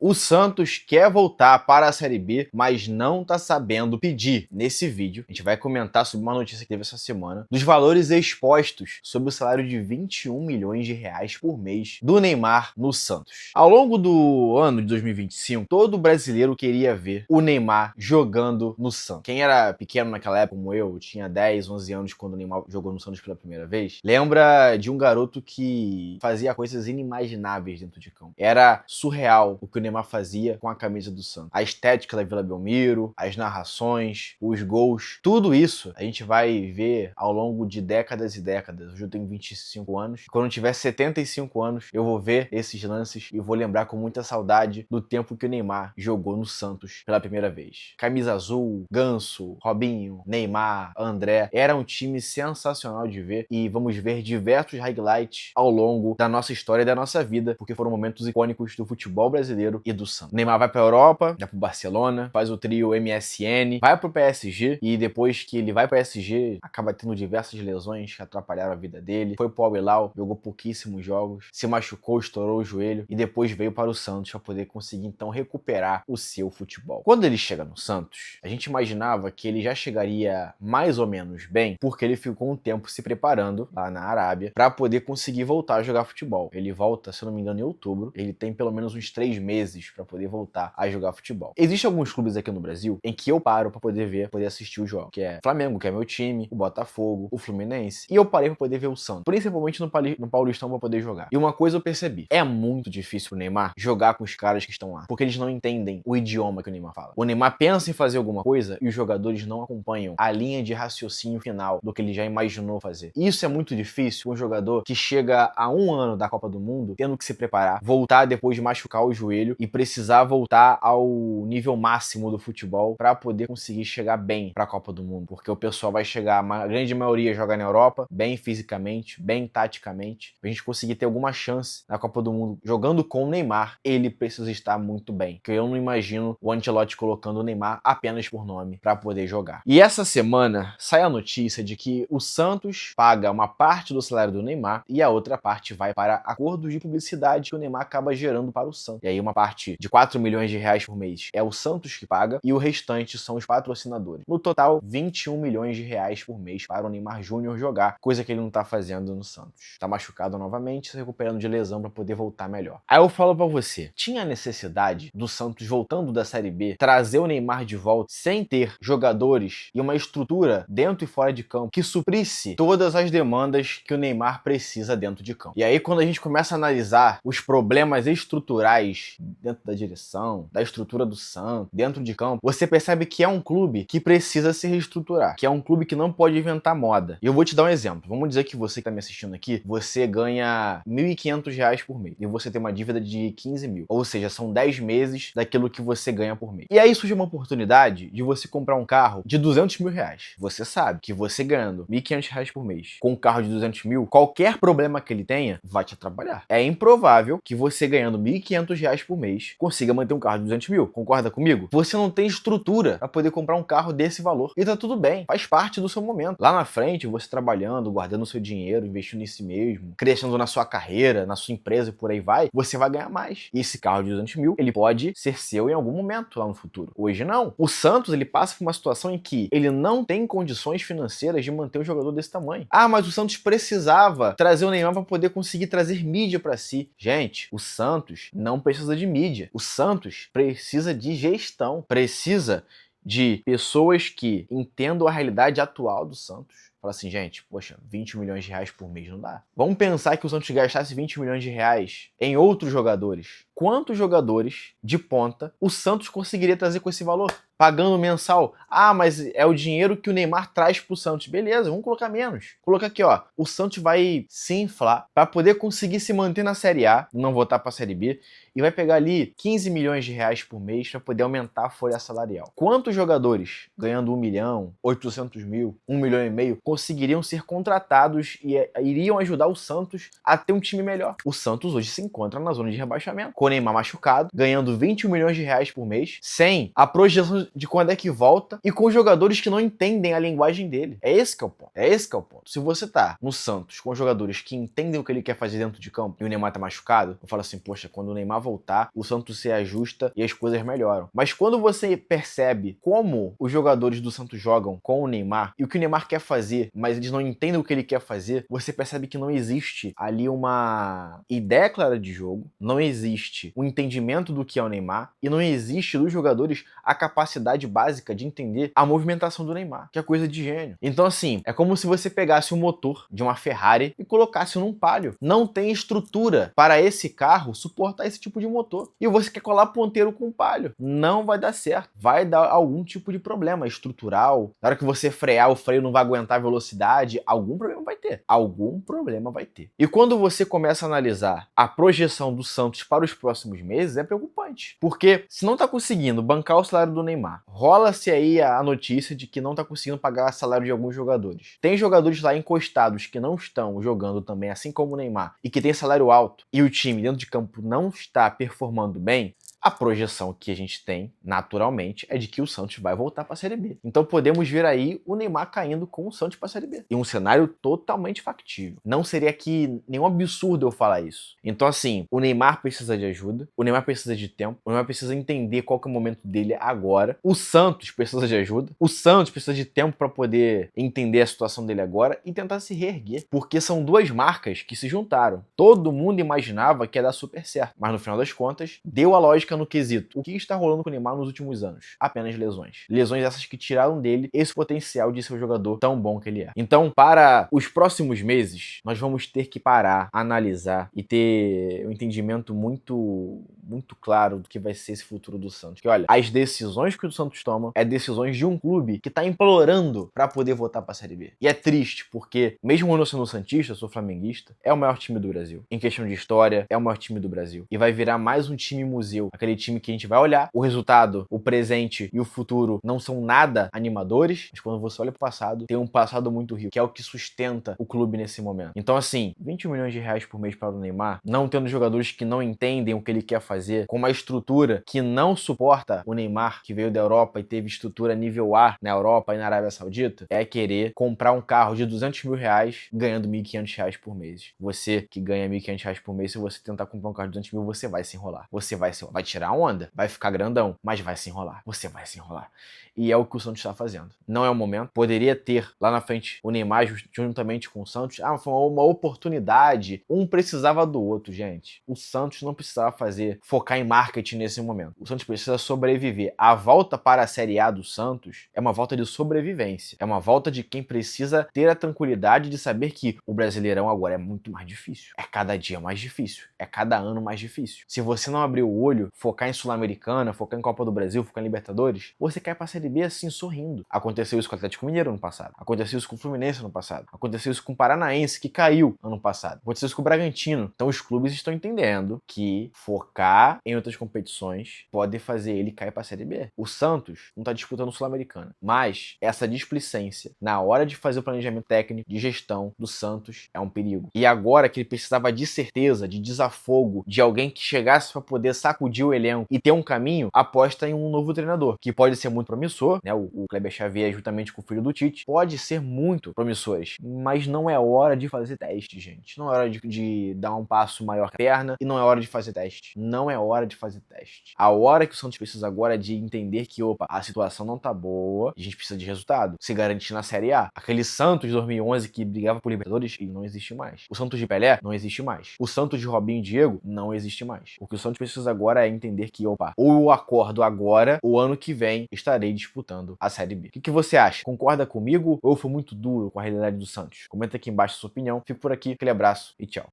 O Santos quer voltar para a Série B, mas não tá sabendo pedir. Nesse vídeo, a gente vai comentar sobre uma notícia que teve essa semana, dos valores expostos sobre o salário de 21 milhões de reais por mês do Neymar no Santos. Ao longo do ano de 2025, todo brasileiro queria ver o Neymar jogando no Santos. Quem era pequeno naquela época, como eu, tinha 10, 11 anos quando o Neymar jogou no Santos pela primeira vez, lembra de um garoto que fazia coisas inimagináveis dentro de campo. Era surreal o que o Neymar fazia com a camisa do Santos. A estética da Vila Belmiro, as narrações, os gols, tudo isso a gente vai ver ao longo de décadas e décadas. Hoje eu tenho 25 anos. Quando eu tiver 75 anos, eu vou ver esses lances e vou lembrar com muita saudade do tempo que o Neymar jogou no Santos pela primeira vez. Camisa azul, Ganso, Robinho, Neymar, André. Era um time sensacional de ver e vamos ver diversos highlights ao longo da nossa história e da nossa vida, porque foram momentos icônicos do futebol brasileiro e do Santos. Neymar vai pra Europa, vai pro Barcelona, faz o trio MSN, vai pro PSG e depois que ele vai pro PSG, acaba tendo diversas lesões que atrapalharam a vida dele. Foi pro Al Hilal, jogou pouquíssimos jogos, se machucou, estourou o joelho e depois veio para o Santos para poder conseguir então recuperar o seu futebol. Quando ele chega no Santos, a gente imaginava que ele já chegaria mais ou menos bem, porque ele ficou um tempo se preparando lá na Arábia para poder conseguir voltar a jogar futebol. Ele volta, se eu não me engano, em outubro. Ele tem pelo menos uns 3 meses para poder voltar a jogar futebol. Existem alguns clubes aqui no Brasil em que eu paro para poder ver, poder assistir o jogo, que é Flamengo, que é meu time, o Botafogo, o Fluminense, e eu parei para poder ver o Santos, principalmente no Paulistão para poder jogar. E uma coisa eu percebi, é muito difícil o Neymar jogar com os caras que estão lá, porque eles não entendem o idioma que o Neymar fala. O Neymar pensa em fazer alguma coisa e os jogadores não acompanham a linha de raciocínio final do que ele já imaginou fazer. E isso é muito difícil com um jogador que chega a um ano da Copa do Mundo, tendo que se preparar, voltar depois de machucar o joelho e precisar voltar ao nível máximo do futebol para poder conseguir chegar bem para a Copa do Mundo, porque o pessoal vai chegar, a grande maioria joga na Europa, bem fisicamente, bem taticamente. Pra gente conseguir ter alguma chance na Copa do Mundo jogando com o Neymar, ele precisa estar muito bem, porque eu não imagino o Ancelotti colocando o Neymar apenas por nome para poder jogar. E essa semana sai a notícia de que o Santos paga uma parte do salário do Neymar e a outra parte vai para acordos de publicidade que o Neymar acaba gerando para o Santos. E aí uma parte de 4 milhões de reais por mês é o Santos que paga e o restante são os patrocinadores. No total, 21 milhões de reais por mês para o Neymar Júnior jogar, coisa que ele não tá fazendo no Santos. Tá machucado novamente, se recuperando de lesão para poder voltar melhor. Aí eu falo para você, tinha necessidade do Santos voltando da Série B trazer o Neymar de volta sem ter jogadores e uma estrutura dentro e fora de campo que suprisse todas as demandas que o Neymar precisa dentro de campo. E aí quando a gente começa a analisar os problemas estruturais dentro da direção, da estrutura do Santos, dentro de campo, você percebe que é um clube que precisa se reestruturar, que é um clube que não pode inventar moda. E eu vou te dar um exemplo. Vamos dizer que você que tá me assistindo aqui, você ganha R$ 1.500 por mês e você tem uma dívida de 15 mil. Ou seja, são 10 meses daquilo que você ganha por mês. E aí surge uma oportunidade de você comprar um carro de 200 mil reais. Você sabe que você ganhando R$ 1.500 por mês com um carro de 200 mil, qualquer problema que ele tenha vai te atrapalhar. É improvável que você ganhando R$ 1.500 por mês consiga manter um carro de 200 mil. Concorda comigo? Você não tem estrutura para poder comprar um carro desse valor. E tá tudo bem, faz parte do seu momento. Lá na frente, você trabalhando, guardando o seu dinheiro, investindo em si mesmo, crescendo na sua carreira, na sua empresa e por aí vai, você vai ganhar mais. E esse carro de 200 mil, ele pode ser seu em algum momento lá no futuro. Hoje não. O Santos, ele passa por uma situação em que ele não tem condições financeiras de manter um jogador desse tamanho. Ah, mas o Santos precisava trazer o Neymar para poder conseguir trazer mídia para si. Gente, o Santos não precisa de mídia. O Santos precisa de gestão, precisa de pessoas que entendam a realidade atual do Santos. Fala assim, gente, poxa, 20 milhões de reais por mês não dá. Vamos pensar que o Santos gastasse 20 milhões de reais em outros jogadores. Quantos jogadores de ponta o Santos conseguiria trazer com esse valor? Pagando mensal. Ah, mas é o dinheiro que o Neymar traz pro Santos. Beleza, vamos colocar menos. Colocar aqui, ó. O Santos vai se inflar para poder conseguir se manter na Série A, não voltar para a Série B, e vai pegar ali 15 milhões de reais por mês para poder aumentar a folha salarial. Quantos jogadores ganhando 1 milhão, 800 mil, 1 milhão e meio conseguiriam ser contratados e iriam ajudar o Santos a ter um time melhor? O Santos hoje se encontra na zona de rebaixamento. Com Neymar machucado, ganhando 21 milhões de reais por mês, sem a projeção de quando é que volta e com jogadores que não entendem a linguagem dele. É esse que é o ponto. É esse que é o ponto. Se você tá no Santos com jogadores que entendem o que ele quer fazer dentro de campo e o Neymar tá machucado, eu falo assim, poxa, quando o Neymar voltar, o Santos se ajusta e as coisas melhoram. Mas quando você percebe como os jogadores do Santos jogam com o Neymar e o que o Neymar quer fazer, mas eles não entendem o que ele quer fazer, você percebe que não existe ali uma ideia clara de jogo, não existe um entendimento do que é o Neymar e não existe dos jogadores a capacidade básica de entender a movimentação do Neymar, que é coisa de gênio. Então assim, é como se você pegasse o motor de uma Ferrari e colocasse num Palio. Não tem estrutura para esse carro suportar esse tipo de motor. E você quer colar ponteiro com um Palio. Não vai dar certo. Vai dar algum tipo de problema estrutural. Na hora que você frear, o freio não vai aguentar a velocidade. Algum problema vai ter. Algum problema vai ter. E quando você começa a analisar a projeção do Santos para os próximos meses, é preocupante. Porque se não tá conseguindo bancar o salário do Neymar, rola-se aí a notícia de que não tá conseguindo pagar o salário de alguns jogadores. Tem jogadores lá encostados que não estão jogando também, assim como o Neymar, e que tem salário alto, e o time dentro de campo não está performando bem. A projeção que a gente tem, naturalmente, é de que o Santos vai voltar para a Série B. Então podemos ver aí o Neymar caindo com o Santos para a Série B. E um cenário totalmente factível. Não seria aqui nenhum absurdo eu falar isso. Então assim, o Neymar precisa de ajuda, o Neymar precisa de tempo, o Neymar precisa entender qual que é o momento dele agora. O Santos precisa de ajuda, o Santos precisa de tempo para poder entender a situação dele agora e tentar se reerguer. Porque são duas marcas que se juntaram. Todo mundo imaginava que ia dar super certo, mas no final das contas, deu a lógica no quesito. O que está rolando com o Neymar nos últimos anos? Apenas lesões. Lesões essas que tiraram dele esse potencial de ser um jogador tão bom que ele é. Então, para os próximos meses, nós vamos ter que parar, analisar e ter um entendimento muito claro do que vai ser esse futuro do Santos. Que olha, as decisões que o Santos toma é decisões de um clube que está implorando para poder voltar para a Série B. E é triste, porque mesmo eu não sendo santista, eu sou flamenguista, é o maior time do Brasil. Em questão de história, é o maior time do Brasil. E vai virar mais um time museu. Aquele time que a gente vai olhar, o resultado, o presente e o futuro não são nada animadores, mas quando você olha pro passado, tem um passado muito rico, que é o que sustenta o clube nesse momento. Então assim, 20 milhões de reais por mês para o Neymar, não tendo jogadores que não entendem o que ele quer fazer, com uma estrutura que não suporta o Neymar, que veio da Europa e teve estrutura nível A na Europa e na Arábia Saudita, é querer comprar um carro de 200 mil reais ganhando 1.500 reais por mês. Você que ganha 1.500 reais por mês, se você tentar comprar um carro de 200 mil, você vai se enrolar. Você vai se enrolar. Vai tirar onda, vai ficar grandão, mas vai se enrolar. Você vai se enrolar. E é o que o Santos está fazendo. Não é o momento. Poderia ter lá na frente o Neymar juntamente com o Santos. Ah, foi uma oportunidade. Um precisava do outro, gente. O Santos não precisava focar em marketing nesse momento. O Santos precisa sobreviver. A volta para a Série A do Santos é uma volta de sobrevivência. É uma volta de quem precisa ter a tranquilidade de saber que o Brasileirão agora é muito mais difícil. É cada dia mais difícil. É cada ano mais difícil. Se você não abrir o olho, focar em Sul-Americana, focar em Copa do Brasil, focar em Libertadores, você cai pra Série B assim, sorrindo. Aconteceu isso com o Atlético Mineiro ano passado. Aconteceu isso com o Fluminense ano passado. Aconteceu isso com o Paranaense, que caiu ano passado. Aconteceu isso com o Bragantino. Então os clubes estão entendendo que focar em outras competições pode fazer ele cair pra Série B. O Santos não tá disputando o Sul-Americana, mas essa displicência na hora de fazer o planejamento técnico, de gestão do Santos, é um perigo. E agora que ele precisava de certeza, de desafogo, de alguém que chegasse para poder sacudir o elenco e ter um caminho, aposta em um novo treinador, que pode ser muito promissor, né? O Kleber Xavier, juntamente com o filho do Tite, pode ser muito promissores, mas não é hora de fazer teste, gente. Não é hora de dar um passo maior que a perna e não é hora de fazer teste. Não é hora de fazer teste. A hora que o Santos precisa agora é de entender que, opa, a situação não tá boa, a gente precisa de resultado, se garantir na Série A. Aquele Santos de 2011 que brigava por Libertadores, ele não existe mais. O Santos de Pelé não existe mais. O Santos de Robinho e Diego não existe mais. O que o Santos precisa agora é entender que, opa, ou eu acordo agora, ou ano que vem estarei disputando a Série B. O que você acha? Concorda comigo ou eu fui muito duro com a realidade do Santos? Comenta aqui embaixo a sua opinião. Fico por aqui, aquele abraço e tchau.